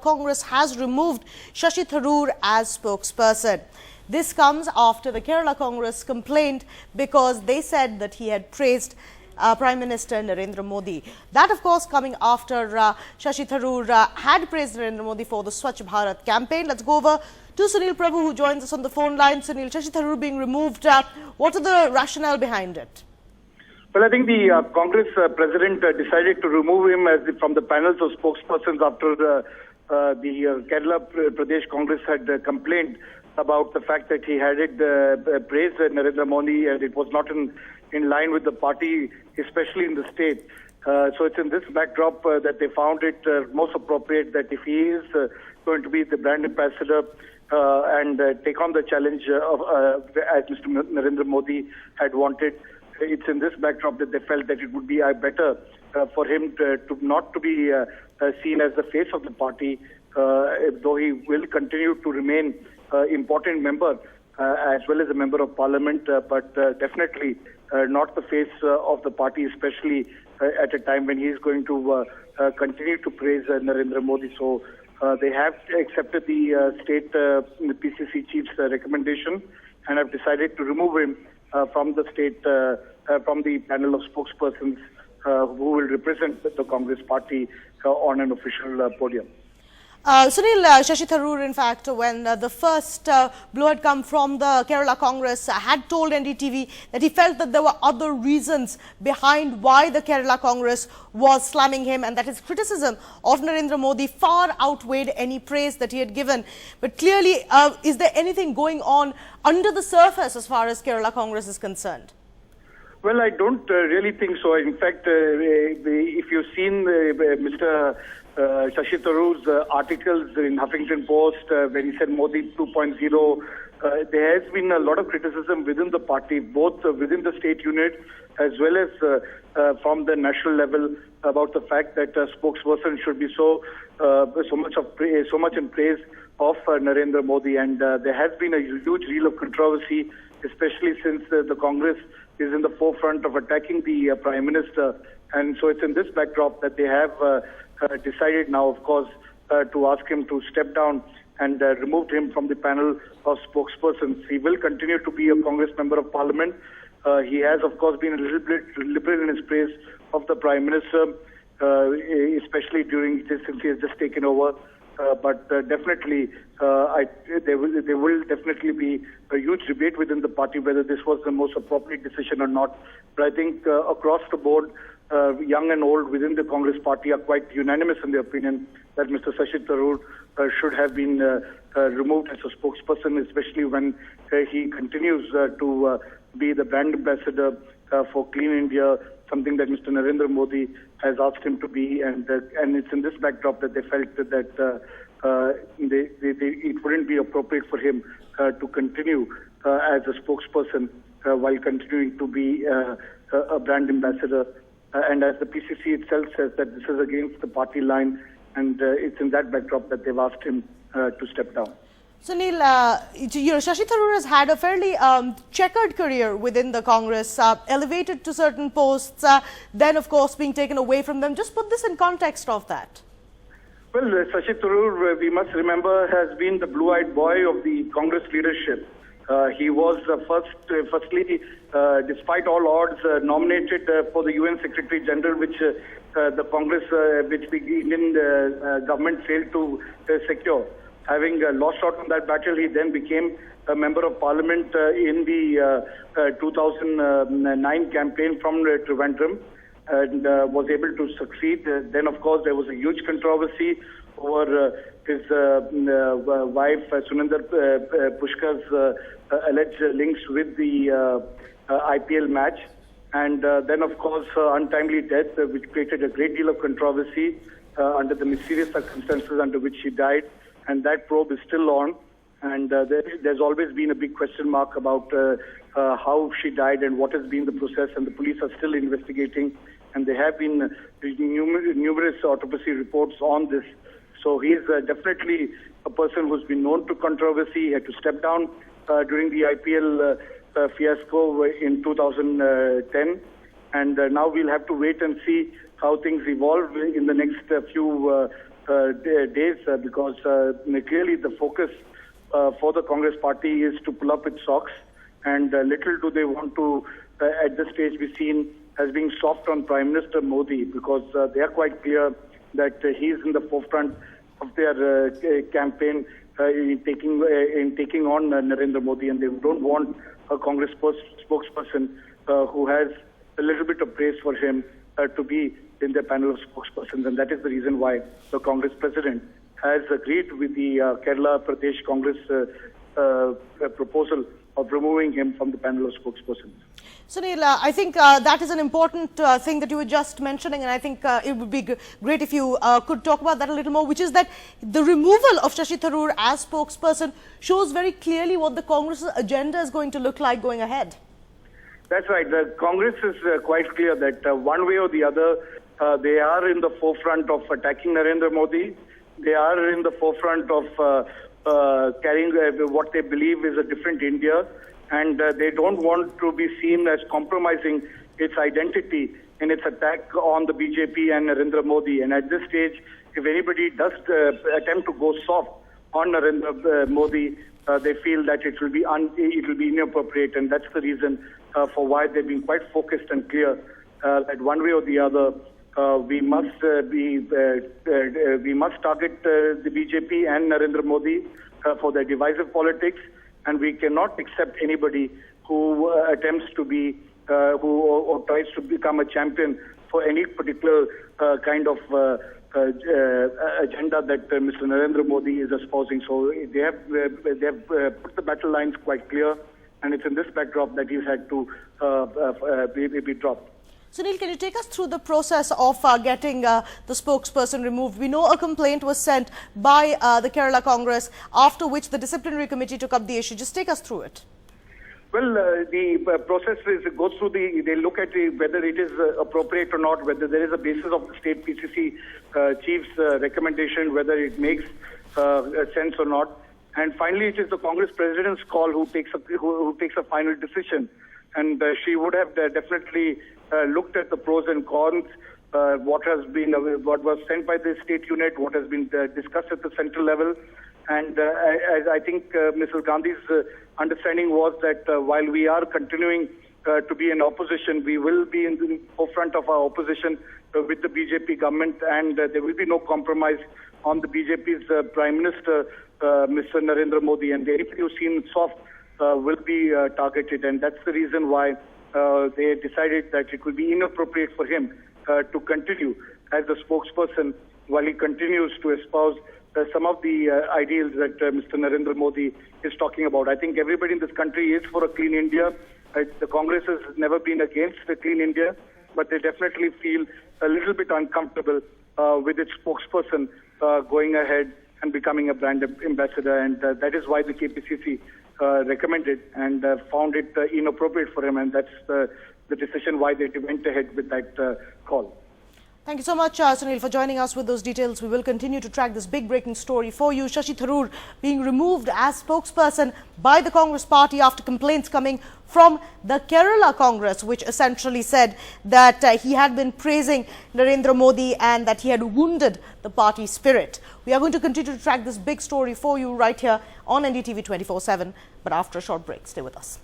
Congress has removed Shashi Tharoor as spokesperson. This comes after the Kerala Congress complained because they said that he had praised Prime Minister Narendra Modi. That, of course, coming after Shashi Tharoor had praised Narendra Modi for the Swachh Bharat campaign. Let's go over to Sunil Prabhu, who joins us on the phone line. Sunil, Shashi Tharoor being removed, what are the rationale behind it? Well, I think the Congress president decided to remove him from the panels of spokespersons after the Kerala Pradesh Congress had complained about the fact that he had praised Narendra Modi, and it was not in line with the party, especially in the state. So it's in this backdrop that they found it most appropriate that if he is going to be the brand ambassador and take on the challenge as Mr. Narendra Modi had wanted, it's in this backdrop that they felt that it would be better for him to not to be seen as the face of the party, though he will continue to remain important member as well as a member of parliament, but definitely not the face of the party, especially at a time when he is going to continue to praise Narendra Modi. So they have accepted the state the PCC chief's recommendation and have decided to remove him from the state, from the panel of spokespersons who will represent the Congress party on an official podium. Sunil, Shashi Tharoor, in fact, when the first blow had come from the Kerala Congress, had told NDTV that he felt that there were other reasons behind why the Kerala Congress was slamming him, and that his criticism of Narendra Modi far outweighed any praise that he had given. But clearly, is there anything going on under the surface as far as Kerala Congress is concerned? Well, I don't really think so. In fact, if you've seen Mr. Shashi Tharoor's articles in Huffington Post, when he said Modi 2.0, there has been a lot of criticism within the party, both within the state unit as well as from the national level, about the fact that a spokesperson should be so much in praise of Narendra Modi. And there has been a huge deal of controversy, especially since the Congress is in the forefront of attacking the Prime Minister. And so it's in this backdrop that they have decided now, of course, to ask him to step down and removed him from the panel of spokespersons. He will continue to be a Congress member of parliament. He has, of course, been a little bit liberal in his praise of the Prime Minister, especially since he has just taken over. But definitely, there will definitely be a huge debate within the party whether this was the most appropriate decision or not. But I think across the board, young and old within the Congress party are quite unanimous in their opinion that Mr. Shashi Tharoor should have been removed as a spokesperson, especially when he continues to be the brand ambassador for Clean India, something that Mr. Narendra Modi has asked him to be, and it's in this backdrop that they felt that it wouldn't be appropriate for him to continue as a spokesperson while continuing to be a brand ambassador. And as the PCC itself says that this is against the party line, and it's in that backdrop that they've asked him to step down. Sunil, Shashi Tharoor has had a fairly checkered career within the Congress, elevated to certain posts, then of course being taken away from them. Just put this in context of that. Well, Shashi Tharoor, we must remember, has been the blue-eyed boy of the Congress leadership. He was firstly, despite all odds, nominated for the UN Secretary General, which the Congress, which the Indian government failed to secure. Having lost out on that battle, he then became a member of parliament in the 2009 campaign from Trivandrum and was able to succeed. Then, of course, there was a huge controversy over his wife, Suninder Pushkar's alleged links with the IPL match. And then, of course, her untimely death, which created a great deal of controversy under the mysterious circumstances under which she died. And that probe is still on. And there's always been a big question mark about how she died and what has been the process. And the police are still investigating. And there have been numerous autopsy reports on this. So he is definitely a person who's been known to controversy. He had to step down during the IPL fiasco in 2010. And now we'll have to wait and see how things evolve in the next few days because clearly the focus for the Congress party is to pull up its socks, and little do they want to at this stage be seen as being soft on Prime Minister Modi, because they are quite clear that he is in the forefront of their campaign in taking on Narendra Modi, and they don't want a Congress spokesperson who has a little bit of praise for him to be in the panel of spokespersons, and that is the reason why the Congress president has agreed with the Kerala Pradesh Congress proposal of removing him from the panel of spokespersons. Sunil, I think that is an important thing that you were just mentioning, and I think it would be great if you could talk about that a little more, which is that the removal of Shashi Tharoor as spokesperson shows very clearly what the Congress agenda is going to look like going ahead. That's right. The Congress is quite clear that one way or the other, they are in the forefront of attacking Narendra Modi. They are in the forefront of carrying what they believe is a different India, and they don't want to be seen as compromising its identity in its attack on the BJP and Narendra Modi. And at this stage, if anybody does attempt to go soft on Narendra Modi, they feel that it will be inappropriate, and that's the reason for why they've been quite focused and clear that one way or the other we must target the BJP and Narendra Modi for their divisive politics, and we cannot accept anybody who attempts to be or tries to become a champion for any particular kind of agenda that Mr. Narendra Modi is espousing. So they have put the battle lines quite clear, and it's in this backdrop that he's had to be dropped. Sunil, can you take us through the process of getting the spokesperson removed? We know a complaint was sent by the Kerala Congress, after which the disciplinary committee took up the issue. Just take us through it. Well, the process goes through they look at whether it is appropriate or not, whether there is a basis of the state PCC chief's recommendation, whether it makes sense or not. And finally, it is the Congress president's call who takes a final decision. And she would have definitely looked at the pros and cons, what was sent by the state unit, what has been discussed at the central level. And I think Mrs. Gandhi's understanding was that while we are continuing to be in opposition, we will be in the forefront of our opposition with the BJP government, and there will be no compromise on the BJP's Prime Minister, Mr. Narendra Modi, and anybody who's seen soft will be targeted, and that's the reason why they decided that it will be inappropriate for him to continue as the spokesperson while he continues to espouse some of the ideals that Mr. Narendra Modi is talking about. I think everybody in this country is for a clean India. The Congress has never been against a clean India, but they definitely feel a little bit uncomfortable with its spokesperson going ahead and becoming a brand ambassador, and that is why the KPCC recommended and found it inappropriate for him, and that's the decision why they went ahead with that call. Thank you so much, Sunil, for joining us with those details. We will continue to track this big breaking story for you. Shashi Tharoor being removed as spokesperson by the Congress party after complaints coming from the Kerala Congress, which essentially said that he had been praising Narendra Modi and that he had wounded the party spirit. We are going to continue to track this big story for you right here on NDTV 24/7. But after a short break, stay with us.